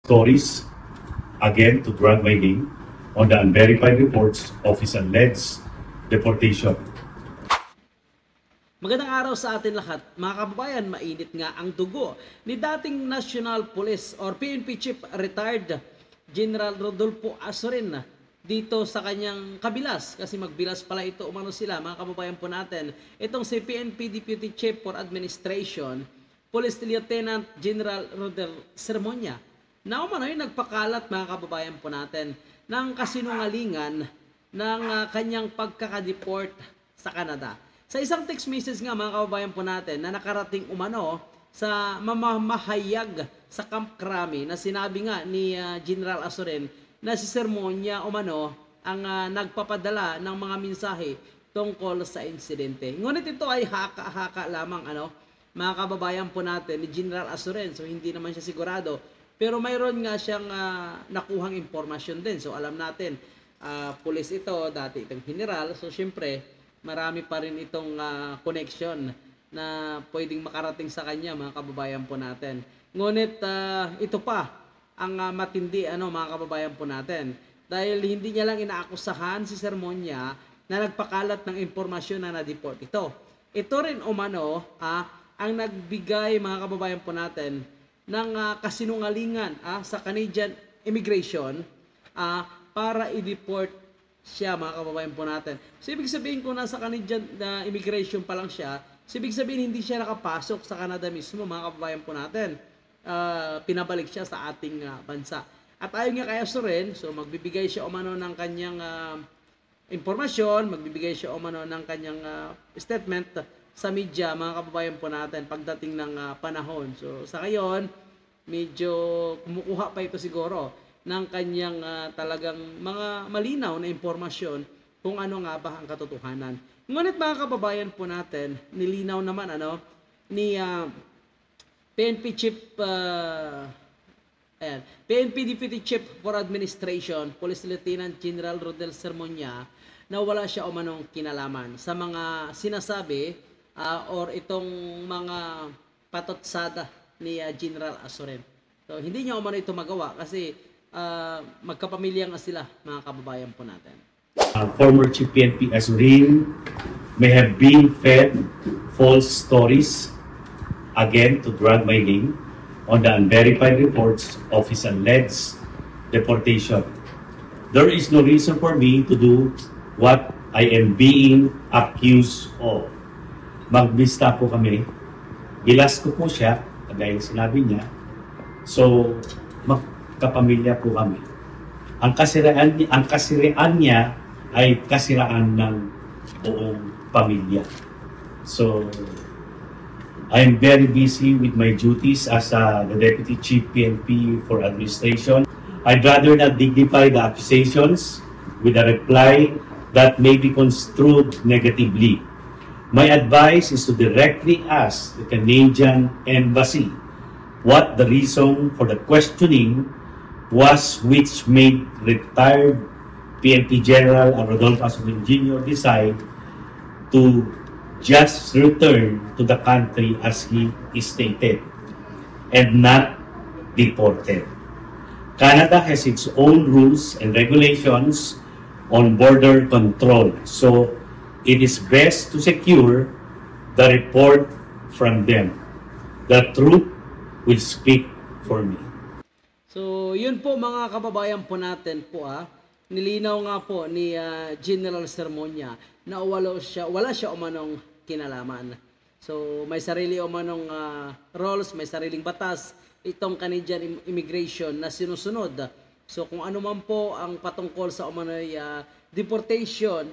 stories again to drag my name on the unverified reports of his alleged deportation. Magandang araw sa atin lahat. Mga kababayan, mainit nga ang dugo ni dating National Police or PNP Chief Retired General Rodolfo Azorin dito sa kanyang kabilas, kasi magbilas pala ito umano sila, mga kababayan po natin. Itong si PNP Deputy Chief for Administration, Police Lieutenant General Rodel Sermonia, na umano'y nagpakalat, mga kababayan po natin, ng kasinungalingan ng kanyang pagkakadeport sa Canada. Sa isang text message nga, mga kababayan po natin, na nakarating umano sa mamamahayag sa Camp Crame, na sinabi nga ni General Azorin na si Sermonia umano ang nagpapadala ng mga mensahe tungkol sa insidente. Ngunit ito ay haka-haka lamang, mga kababayan po natin, ni General Azorin. So hindi naman siya sigurado, pero mayroon nga siyang nakuhang impormasyon din. So alam natin, pulis ito, dati itong general. So syempre, marami pa rin itong connection na pwedeng makarating sa kanya, mga kababayan po natin. Ngunit ito pa ang matindi, mga kababayan po natin. Dahil hindi niya lang inaakusahan si Sermonia na nagpakalat ng impormasyon na na-deport ito. Ito rin umano ang nagbigay, mga kababayan po natin, ng kasinungalingan sa Canadian immigration para i-deport siya, mga kababayan po natin. So ibig sabihin, kung nasa Canadian immigration pa lang siya, so ibig sabihin hindi siya nakapasok sa Canada mismo, mga kababayan po natin. Pinabalik siya sa ating bansa. At ayon nga kay Azorin, so magbibigay siya umano ng kanyang impormasyon, magbibigay siya umano ng kanyang statement sa media, mga kababayan po natin, pagdating ng panahon. So sa ngayon, medyo kumukuha pa ito siguro ng kanyang talagang mga malinaw na impormasyon kung ano nga ba ang katotohanan. Ngunit, mga kababayan po natin, nilinaw naman ni PNP Chief PNP Deputy Chief for Administration, Police Lieutenant General Rodel Sermonia, na wala siya umanong kinalaman sa mga sinasabi or itong mga patotsada ni General Azorin. So hindi niya umano ito magawa kasi magkapamilya nga sila, mga kababayan po natin. Former Chief PNP Azorin may have been fed false stories again to drag my name on the unverified reports of his alleged deportation. There is no reason for me to do what I am being accused of. Magbista po kami. Gilas ko po siya, dahil sinabi niya. So, magkapamilya po kami. Ang kasiraan niya ay kasiraan ng buong pamilya. So, I am very busy with my duties as the Deputy Chief PNP for Administration. I'd rather not dignify the accusations with a reply that may be construed negatively. My advice is to directly ask the Canadian Embassy what the reason for the questioning was, which made retired PNP General Rodolfo Azorin Jr. decide to just return to the country as he stated and not deported. Canada has its own rules and regulations on border control, so it is best to secure the report from them. The truth will speak for me. So yun po, mga kababayan po natin po, nilinaw nga po ni General Sermonia na wala siya umanong kinalaman. So may sarili umanong rules, may sariling batas itong Canadian immigration na sinusunod. So kung ano man po ang patungkol sa umano'y deportation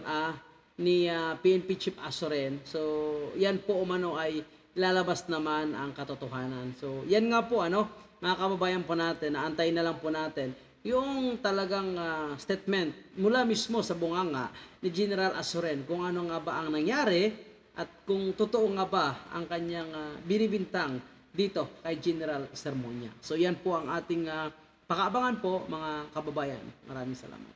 ni PNP Chief Azorin, so yan po umano ay lalabas naman ang katotohanan. So yan nga po, mga kababayan po natin, naantayin na lang po natin yung talagang statement mula mismo sa bunganga ni General Azorin kung ano nga ba ang nangyari at kung totoo nga ba ang kanyang binibintang dito kay General Sermonia. So yan po ang ating pakaabangan po, mga kababayan. Maraming salamat.